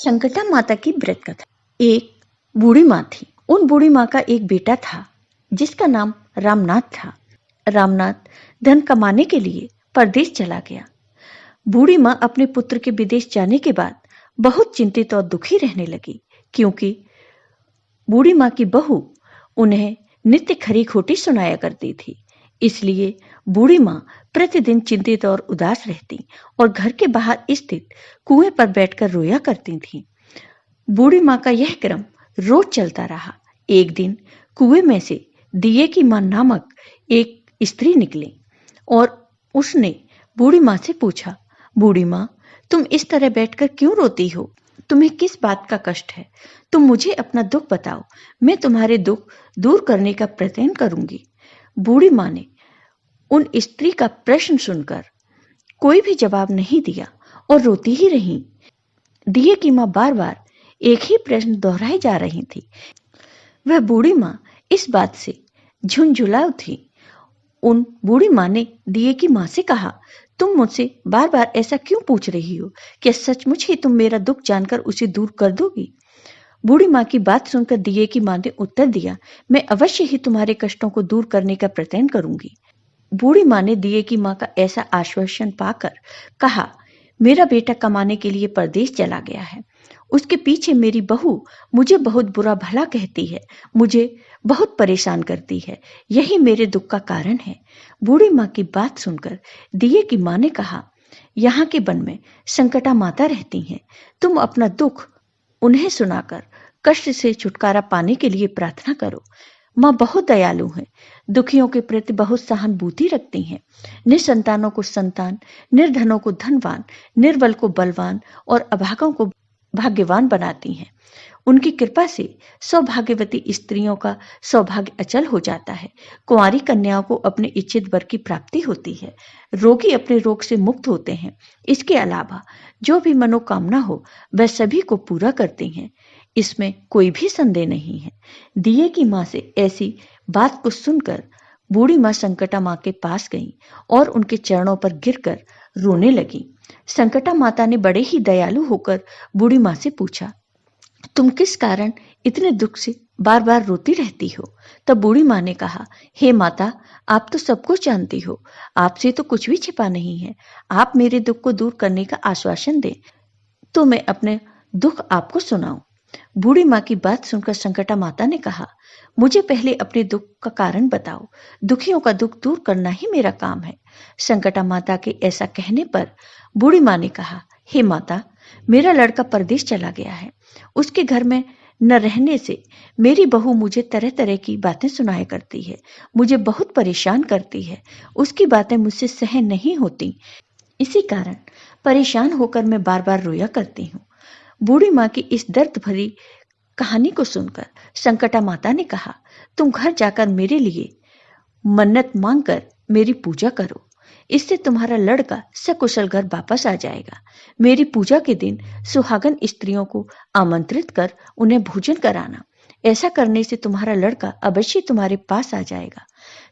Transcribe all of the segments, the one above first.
संकटा माता की व्रत कथा। एक बूढ़ी माँ थी। उन बूढ़ी माँ का एक बेटा था जिसका नाम रामनाथ था। रामनाथ धन कमाने के लिए परदेश चला गया। बूढ़ी माँ अपने पुत्र के विदेश जाने के बाद बहुत चिंतित और दुखी रहने लगी, क्योंकि बूढ़ी माँ की बहू उन्हें नित्य खरी खोटी सुनाया करती थी। इसलिए बूढ़ी माँ प्रतिदिन चिंतित और उदास रहती और घर के बाहर स्थित कुएं पर बैठकर रोया करती थी। बूढ़ी माँ का यह क्रम रोज चलता रहा। एक दिन कुएं में से दिए की माँ नामक एक स्त्री निकली और उसने बूढ़ी माँ से पूछा, बूढ़ी माँ, तुम इस तरह बैठकर क्यों रोती हो? तुम्हें किस बात का कष्ट है? तुम मुझे अपना दुख बताओ, मैं तुम्हारे दुख दूर करने का प्रयत्न करूंगी। बूढ़ी माँ ने उन स्त्री का प्रश्न सुनकर कोई भी जवाब नहीं दिया और रोती ही रही। दिए की माँ बार बार एक ही प्रश्न दोहराई जा रही थी। वह बूढ़ी माँ इस बात से झुंझुला थी। उन बूढ़ी माँ ने दिए की माँ से कहा, तुम मुझसे बार बार ऐसा क्यों पूछ रही हो? क्या सचमुच ही तुम मेरा दुख जानकर उसे दूर कर दोगी? बूढ़ी माँ की बात सुनकर दिए की माँ ने उत्तर दिया, मैं अवश्य ही तुम्हारे कष्टों को दूर करने का प्रयत्न करूंगी। बूढ़ी माँ ने दिए की माँ का ऐसा आश्वासन पाकर कहा, मेरा बेटा कमाने के लिए परदेश चला गया है। उसके पीछे मेरी बहू मुझे बहुत बुरा भला कहती है, मुझे बहुत परेशान करती है। यही मेरे दुख का कारण है। बूढ़ी माँ की बात सुनकर दिए की माँ ने कहा, यहाँ के वन में संकटा माता रहती हैं। तुम अपना दुख उन्हें सुनाकर कष्ट से छुटकारा पाने के लिए प्रार्थना करो। माँ बहुत दयालु हैं, दुखियों के प्रति बहुत सहानुभूति रखती हैं। निसंतानों को संतान, निर्धनों को धनवान, निर्बल को बलवान और अभागों को भाग्यवान बनाती हैं। उनकी कृपा से सौभाग्यवती स्त्रियों का सौभाग्य अचल हो जाता है। कुंवारी कन्याओं को अपने इच्छित वर की प्राप्ति होती है। रोगी अपने रोग से मुक्त होते हैं। इसके अलावा जो भी मनोकामना हो वह सभी को पूरा करती हैं। इसमें कोई भी संदेह नहीं है। दिए की माँ से ऐसी बात को सुनकर बूढ़ी माँ संकटा माँ के पास गई और उनके चरणों पर गिरकर रोने लगी। संकटा माता ने बड़े ही दयालु होकर बूढ़ी माँ से पूछा, तुम किस कारण इतने दुख से बार बार रोती रहती हो? तब बूढ़ी माँ ने कहा, हे माता, आप तो सब कुछ जानती हो, आपसे तो कुछ भी छिपा नहीं है। आप मेरे दुख को दूर करने का आश्वासन दें तो मैं अपने दुख आपको सुनाऊं। बूढ़ी माँ की बात सुनकर संकटा माता ने कहा, मुझे पहले अपने दुख का कारण बताओ। दुखियों का दुख दूर करना ही मेरा काम है। संकटा माता के ऐसा कहने पर बूढ़ी माँ ने कहा, हे माता, मेरा लड़का परदेश चला गया है। उसके घर में न रहने से मेरी बहू मुझे तरह तरह की बातें सुनाया करती है, मुझे बहुत परेशान करती है। उसकी बातें मुझसे सहन नहीं होती। इसी कारण परेशान होकर मैं बार बार रोया करती हूँ। बूढ़ी माँ की इस दर्द भरी कहानी को सुनकर संकटा माता ने कहा, तुम घर जाकर मेरे लिए मन्नत मांगकर मेरी पूजा करो। इससे तुम्हारा लड़का सकुशल घर वापस आ जाएगा। मेरी पूजा के दिन सुहागन स्त्रियों को आमंत्रित कर उन्हें भोजन कराना। ऐसा करने से तुम्हारा लड़का अवश्य तुम्हारे पास आ जाएगा।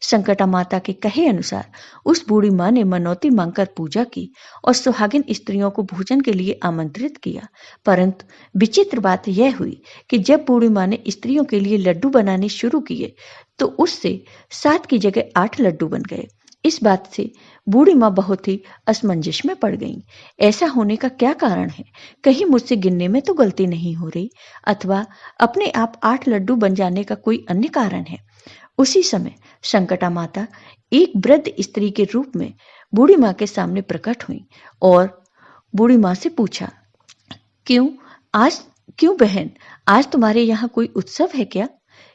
संकटा माता के कहे अनुसार उस बूढ़ी माँ ने मनौती मांगकर पूजा की और सुहागिन स्त्रियों को भोजन के लिए आमंत्रित किया। परंतु विचित्र बात यह हुई कि जब बूढ़ी माँ ने स्त्रियों के लिए लड्डू बनाने शुरू किए तो उससे 7 की जगह 8 लड्डू बन गए। इस बात से बूढ़ी माँ बहुत ही असमंजस में पड़ गईं। ऐसा होने का क्या कारण है? कहीं मुझसे गिनने में तो गलती नहीं हो रही, अथवा अपने आप 8 लड्डू बन जाने का कोई अन्य कारण है। उसी समय संकटा माता एक वृद्ध स्त्री के रूप में बूढ़ी माँ के सामने प्रकट हुई और बूढ़ी माँ से पूछा, क्यों आज क्यों बहन, आज तुम्हारे यहाँ कोई उत्सव है क्या?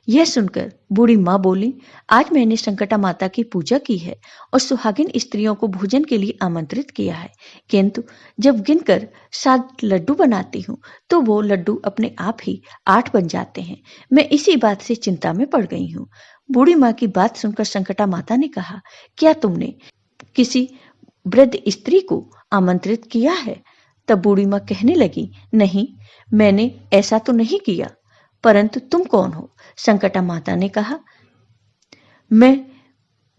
यह सुनकर बूढ़ी माँ बोली, आज मैंने संकटा माता की पूजा की है और सुहागिन स्त्रियों को भोजन के लिए आमंत्रित किया है, किंतु जब गिनकर 7 लड्डू बनाती हूँ तो वो लड्डू अपने आप ही 8 बन जाते हैं। मैं इसी बात से चिंता में पड़ गई हूँ। बूढ़ी माँ की बात सुनकर संकटा माता ने कहा, क्या तुमने किसी वृद्ध स्त्री को आमंत्रित किया है? तब बूढ़ी माँ कहने लगी, नहीं, मैंने ऐसा तो नहीं किया। परंतु तुम कौन हो? संकटा माता ने कहा, मैं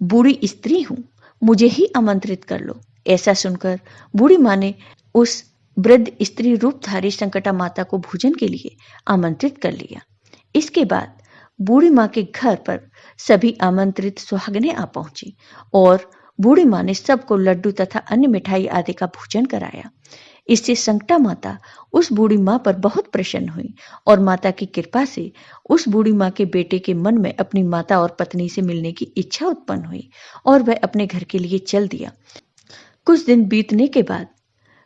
बूढ़ी स्त्री हूं, मुझे ही आमंत्रित कर लो। ऐसा सुनकर बूढ़ी माँ ने उस वृद्ध स्त्री रूपधारी संकटा माता को भोजन के लिए आमंत्रित कर लिया। इसके बाद बूढ़ी माँ के घर पर सभी आमंत्रित सुहागनें आ पहुंची और बूढ़ी माँ ने सबको लड्डू तथा अन्य मिठाई आदि का भोजन कराया। इससे संकटा माता उस बूढ़ी माँ पर बहुत प्रसन्न हुई और माता की कृपा से उस बूढ़ी माँ के बेटे के मन में अपनी माता और पत्नी से मिलने की इच्छा उत्पन्न हुई और वह अपने घर के लिए चल दिया। कुछ दिन बीतने के बाद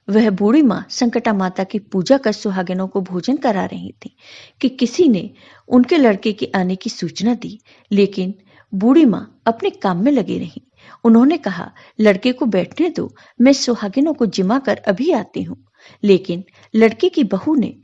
वह बूढ़ी माँ संकटा माता की पूजा कर सुहागिनों को भोजन करा रही थी कि किसी ने उनके लड़के के आने की सूचना दी, लेकिन बूढ़ी माँ अपने काम में लगी रही। उन्होंने कहा, लड़के को बैठने दो, मैं सुहागिनों को जिमा कर अभी आती हूँ। लेकिन लड़के की बहू ने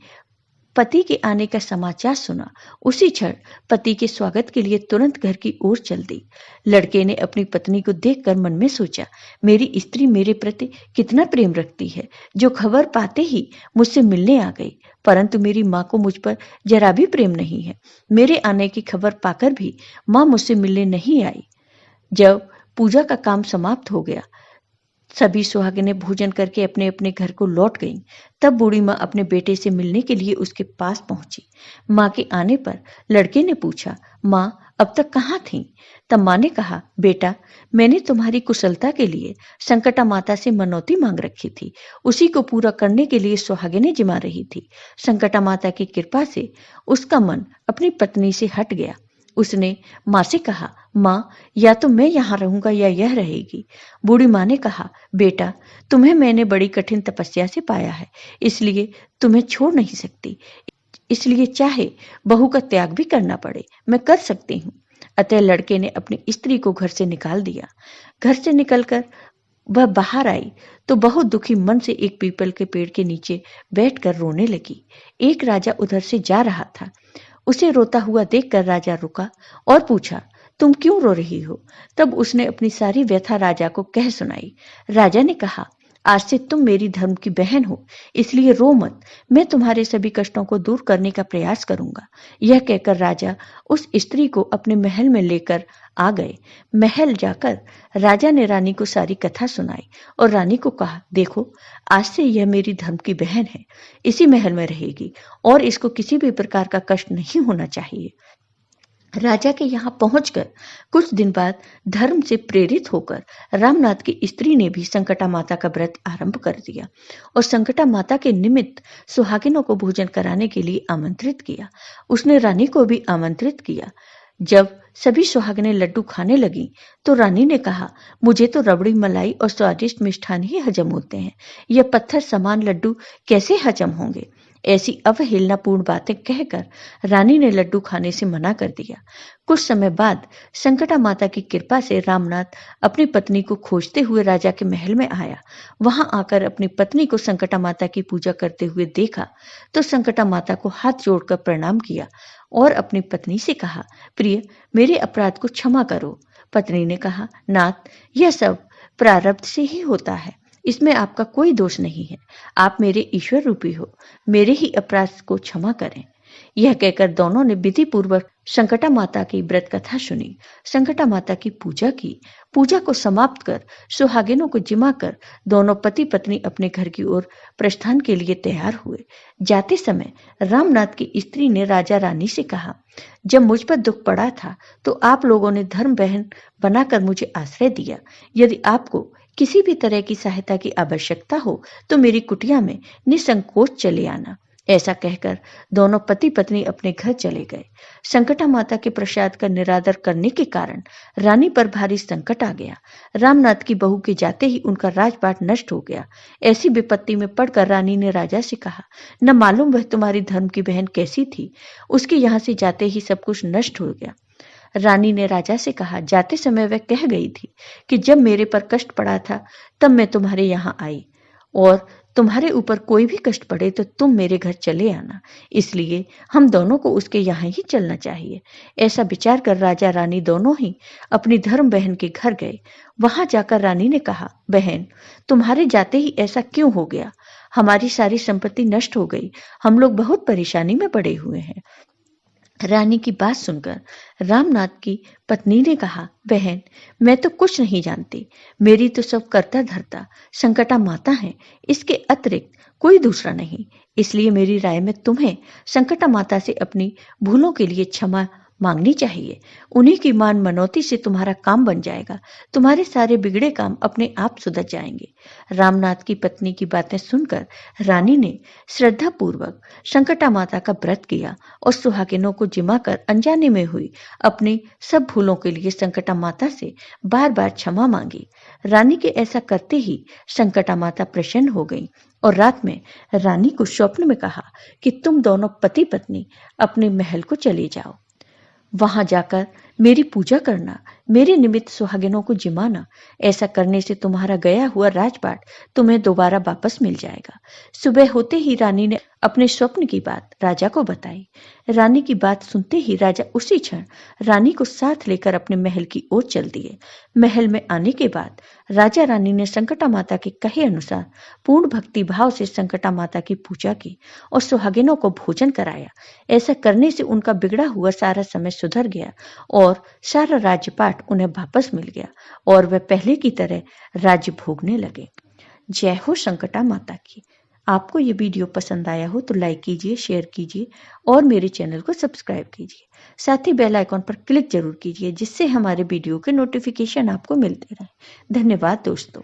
पति के आने का समाचार सुना। उसी क्षण पति के स्वागत के लिए तुरंत घर की ओर चल दी। लड़के ने अपनी पत्नी को देखकर मन में सोचा, मेरी स्त्री मेरे प्रति कितना प्रेम रखती है, जो खबर पाते ही मुझसे मिलने आ गई। परंतु मेरी माँ को मुझ पर जरा भी प्रेम नहीं है। मेरे आने की खबर पाकर भी माँ मुझसे मिलने नहीं आई। जब पूजा का काम समाप्त हो गया, सभी सुहागिनें भोजन करके अपने अपने घर को लौट गईं। तब बूढ़ी माँ अपने बेटे से मिलने के लिए उसके पास पहुंची। माँ के आने पर लड़के ने पूछा, माँ अब तक कहाँ थीं? तब माँ ने कहा, बेटा मैंने तुम्हारी कुशलता के लिए संकटा माता से मनौती मांग रखी थी, उसी को पूरा करने के लिए सुहागिनें जिमा रही थी। संकटा माता की कृपा से उसका मन अपनी पत्नी से हट गया। उसने माँ से कहा, माँ या तो मैं यहाँ रहूंगा या यह रहेगी। बूढ़ी माँ ने कहा, बेटा तुम्हें मैंने बड़ी कठिन तपस्या से पाया है, इसलिए तुम्हें छोड़ नहीं सकती। इसलिए चाहे बहू का त्याग भी करना पड़े, मैं कर सकती हूँ। अतः लड़के ने अपनी स्त्री को घर से निकाल दिया। घर से निकलकर वह बाहर आई तो बहुत दुखी मन से एक पीपल के पेड़ के नीचे बैठकर रोने लगी। एक राजा उधर से जा रहा था। उसे रोता हुआ देखकर राजा रुका और पूछा, तुम क्यों रो रही हो? तब उसने अपनी सारी व्यथा राजा को कह सुनाई। राजा ने कहा, आज से तुम मेरी धर्म की बहन हो, इसलिए रो मत। मैं तुम्हारे सभी कष्टों को दूर करने का प्रयास करूंगा। यह कहकर राजा उस स्त्री को अपने महल में लेकर आ गए। महल जाकर राजा ने रानी को सारी कथा सुनाई और रानी को कहा, देखो आज से यह मेरी धर्म की बहन है, इसी महल में रहेगी और इसको किसी भी प्रकार का कष्ट नहीं होना चाहिए। राजा के यहाँ पहुंचकर कुछ दिन बाद धर्म से प्रेरित होकर रामनाथ की स्त्री ने भी संकटा माता का व्रत आरंभ कर दिया और संकटा माता के निमित्त सुहागिनों को भोजन कराने के लिए आमंत्रित किया। उसने रानी को भी आमंत्रित किया। जब सभी सुहागिनें लड्डू खाने लगी तो रानी ने कहा, मुझे तो रबड़ी मलाई और स्वादिष्ट मिष्ठान ही हजम होते हैं, यह पत्थर समान लड्डू कैसे हजम होंगे? ऐसी अवहेलनापूर्ण बातें कहकर रानी ने लड्डू खाने से मना कर दिया। कुछ समय बाद संकटा माता की कृपा से रामनाथ अपनी पत्नी को खोजते हुए राजा के महल में आया। वहां आकर अपनी पत्नी को संकटा माता की पूजा करते हुए देखा तो संकटा माता को हाथ जोड़कर प्रणाम किया और अपनी पत्नी से कहा, प्रिय मेरे अपराध को क्षमा करो। पत्नी ने कहा, नाथ यह सब प्रारब्ध से ही होता है, इसमें आपका कोई दोष नहीं है। आप मेरे ईश्वर रूपी हो, मेरे ही अपराध को क्षमा करें। यह कहकर दोनों ने विधि पूर्वक संकटा माता की व्रत कथा सुनी, संकटा माता की पूजा की। पूजा को समाप्त कर सुहागिनों को जिमा कर दोनों पति पत्नी अपने घर की ओर प्रस्थान के लिए तैयार हुए। जाते समय रामनाथ की स्त्री ने राजा रानी से कहा, जब मुझ पर दुख पड़ा था तो आप लोगों ने धर्म बहन बनाकर मुझे आश्रय दिया। यदि आपको किसी भी तरह की सहायता की आवश्यकता हो तो मेरी कुटिया में निसंकोच चले आना। ऐसा कहकर दोनों पति पत्नी अपने घर चले गए। संकटा माता के प्रसाद का निरादर करने के कारण रानी पर भारी संकट आ गया। रामनाथ की बहू के जाते ही उनका राजपाट नष्ट हो गया। ऐसी विपत्ति में पड़कर रानी ने राजा से कहा, न मालूम वह तुम्हारी धर्म की बहन कैसी थी, उसके यहाँ से जाते ही सब कुछ नष्ट हो गया। रानी ने राजा से कहा, जाते समय वह कह गई थी कि जब मेरे पर कष्ट पड़ा था तब मैं तुम्हारे यहाँ आई और तुम्हारे ऊपर कोई भी कष्ट पड़े तो तुम मेरे घर चले आना, इसलिए हम दोनों को उसके यहाँ ही चलना चाहिए। ऐसा विचार कर राजा रानी दोनों ही अपनी धर्म बहन के घर गए। वहां जाकर रानी ने कहा, बहन तुम्हारे जाते ही ऐसा क्यों हो गया? हमारी सारी संपत्ति नष्ट हो गई, हम लोग बहुत परेशानी में पड़े हुए हैं। रानी की बात सुनकर रामनाथ की पत्नी ने कहा, बहन मैं तो कुछ नहीं जानती, मेरी तो सब करता धरता संकटा माता है, इसके अतिरिक्त कोई दूसरा नहीं। इसलिए मेरी राय में तुम्हें संकटा माता से अपनी भूलों के लिए क्षमा मांगनी चाहिए। उन्हीं की मान मनौती से तुम्हारा काम बन जाएगा। तुम्हारे सारे बिगड़े काम अपने आप सुधर जाएंगे। रामनाथ की पत्नी की बातें सुनकर रानी ने श्रद्धा पूर्वक संकटा माता का व्रत किया और सुहागिनों को जिमा कर अनजाने में हुई अपनी सब भूलों के लिए संकटा माता से बार बार क्षमा मांगी। रानी के ऐसा करते ही संकटा माता प्रसन्न हो गई और रात में रानी को स्वप्न में कहा कि तुम दोनों पति पत्नी अपने महल को चले जाओ। वहां जाकर मेरी पूजा करना, मेरे निमित्त सुहागिनों को जिमाना। ऐसा करने से तुम्हारा गया हुआ राजपाट तुम्हें दोबारा वापस मिल जाएगा। सुबह होते ही रानी ने अपने स्वप्न की बात राजा को बताई। रानी की बात सुनते ही राजा उसी क्षण रानी को साथ लेकर अपने महल की ओर चल दिए। महल में आने के बाद राजा रानी ने संकटा माता के कहे अनुसार पूर्ण भक्ति भाव से संकटा माता की पूजा की और सुहागिनों को भोजन कराया। ऐसा करने से उनका बिगड़ा हुआ सारा समय सुधर गया और सारा राज्यपाट उन्हें वापस मिल गया और वह पहले की तरह राज्य भोगने लगे। जय हो संकटा माता की। आपको ये वीडियो पसंद आया हो तो लाइक कीजिए, शेयर कीजिए और मेरे चैनल को सब्सक्राइब कीजिए। साथ ही बेल आइकॉन पर क्लिक जरूर कीजिए जिससे हमारे वीडियो के नोटिफिकेशन आपको मिलते रहे। धन्यवाद दोस्तों।